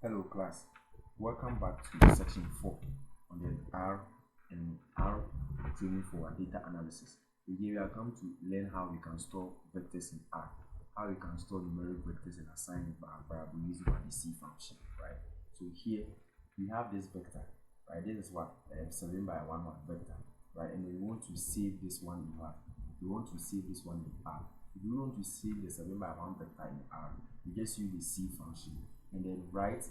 Hello class, welcome back to section 4 on the R training for data analysis. Here we are going to learn how we can store vectors in R, how we can store numeric vectors and assign it by a variable using the C function, right? So here we have this vector, right? This is what 7 by 1 vector, right? And then we want to save this one in R. We want to save this one in R. If you want to save the 7 by 1 vector in R, you just use the C function and then write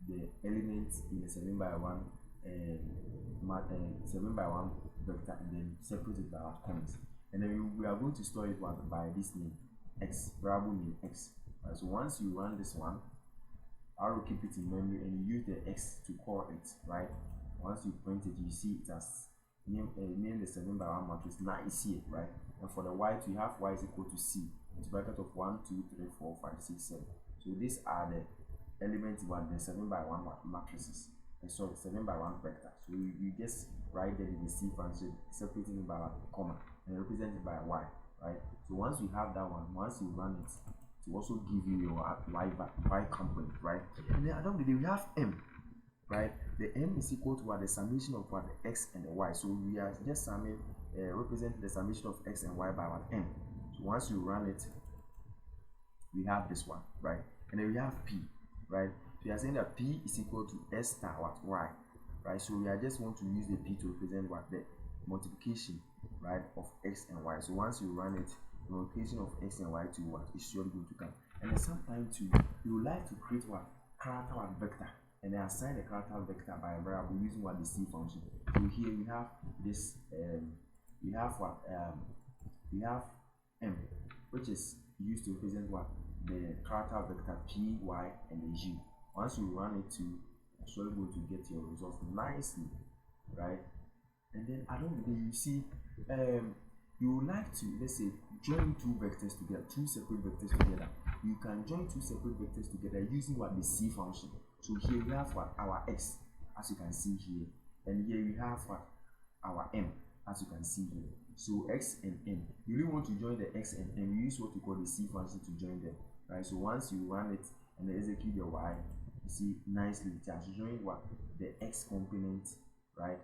the elements in the 7 by 1 7 by 1 vector and then separate it by our comments. And then we are going to store it by this name x, variable name x. Right, so once you run this one, I will keep it in memory and you use the x to call it, right? Once you print it, you see it as name the 7 by 1 matrix. Now it's here, right? And for the y, we have y is equal to c. It's bracket of 1, 2, 3, 4, 5, 6, 7. So these are the elements about the 7 by 1 matrices. And so 7 by 1 vector. So you just write them in the C function, separating it by a comma and represent it by a y, right? So once you have that one, once you run it, it will also give you your y component, right? And then at the end of the day, we have m, right? The m is equal to what the summation of what the x and the y. So we are just summing represent the summation of x and y by what m. So once you run it, we have this one, right? And then we have p, right? So we are saying that p is equal to s star what y, right? So we are just want to use the p to represent what the multiplication, right, of x and y. So once you run it, the multiplication of x and y to what is surely going to come. And then sometimes too, you would like to create what character what vector and then assign the character vector by a variable using what the C function. So here we have this we have m, which is used to represent what the character vector p, y, and the u. Once you run it to, you're going to get your results nicely, right? And then I don't know, you see, you would like to, let's say, join two vectors together, two separate vectors together. You can join two separate vectors together using what the C function. So here we have what our x, as you can see here, and here we have what our m, as you can see here. So x and m, you really want to join the x and m, you use what we call the C function to join them, right? So once you run it and then execute the y, you see nicely it has joined what the x component, right,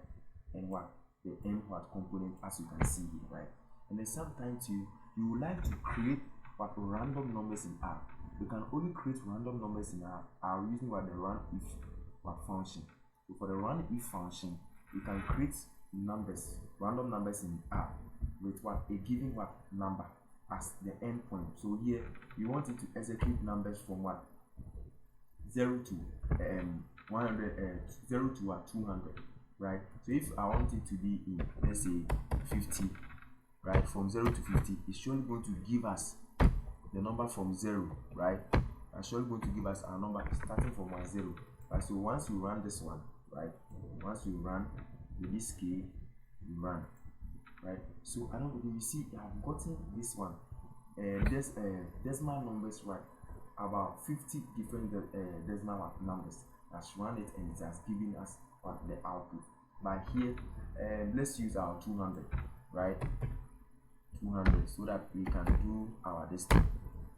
and what the m what component, as you can see here, right? And then sometimes you would like to create what random numbers in R. You can only create random numbers in R using what the run if what function. So for the run if function, you can create numbers, random numbers in R with what a given what number as the endpoint. So here you want it to execute numbers from what 0 to 100, 0 to what 200, right? So if I want it to be in, let's say 50, right, from 0 to 50, it's surely going to give us the number from 0, right? It's surely going to give us our number starting from 0, right? So once you run this one, right, once you run with this key, you run, right? So I don't know, you see I've gotten this one, there's decimal numbers, right, about 50 different decimal numbers. Let's run it and it has given us what the output. But here let's use our 200, right, 200, so that we can do our distance,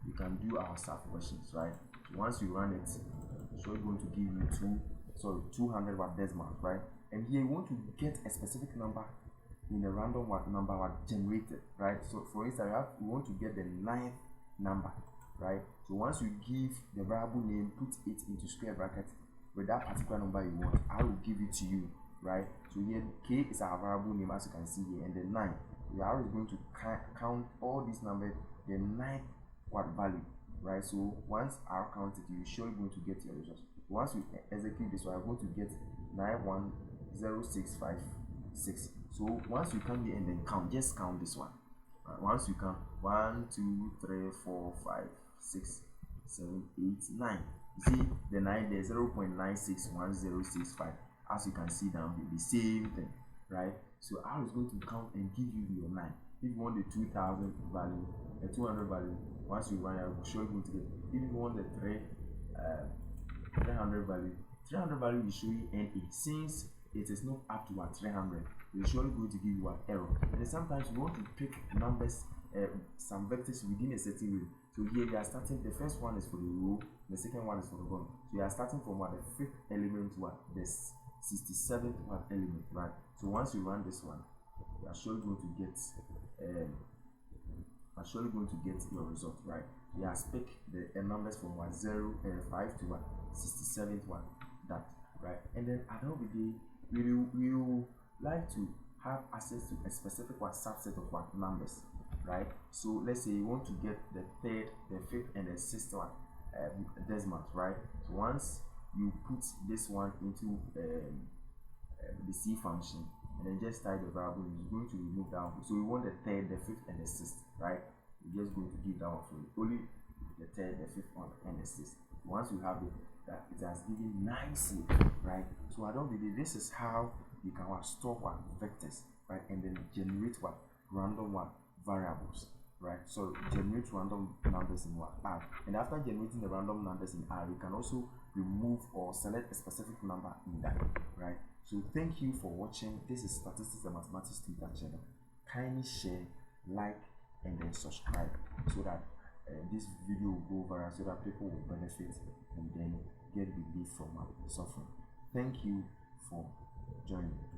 we can do our subtractions, right? So once you run it, so it's going to give you 200 what decimals, right? And here you want to get a specific number in a random what number what generated, right? So for instance, we want to get the 9th number, right? So once you give the variable name, put it into square bracket with that particular number you want, I will give it to you, right? So here k is our variable name, as you can see here, and the 9, we are always going to count all these numbers, the 9th what value, right? So once I count it, you're surely going to get your results. Once we execute this, we are going to get 910656. So once you come here and then count, just count this one. Right? Once you count 1, 2, 3, 4, 5, 6, 7, 8, 9. You see the 9 there, 0.961065. As you can see down here, the same thing, right? So I was going to count and give you your 9. If you want the 2000 value, the 200 value, once you run, I will show you to get. If you want the 300 value, 300 value will show you NA. Since it is not up to what 300, it is surely going to give you an error. And then sometimes you want to pick numbers, some vectors within a certain range. So here we are starting, the first one is for the row, the second one is for the column. So we are starting from what, the fifth element, what, the 67th what element, right? So once you run this one, you are surely going to get your result, right? We are pick the numbers from 5 to 67th one, that, right? And then at the end of the day, we will like to have access to a specific subset of numbers, right? So let's say you want to get the third, the fifth, and the sixth one decimals, right? So once you put this one into the C function, and then just type the variable, it's going to remove that one. So we want the third, the fifth, and the sixth, right? We're just going to give that one for you. Only the third, the fifth one, and the sixth. Once you have it, that it has given nicely, right? So I don't believe this is how you can store vectors, right? And then generate random variables, right? So generate random numbers in R. And after generating the random numbers in R, you can also remove or select a specific number in that, right? So thank you for watching. This is Statistics and Mathematics Twitter channel. Kindly share, like, and then subscribe so that this video will go viral, so that people will benefit and then get relief from suffering. Thank you for joining.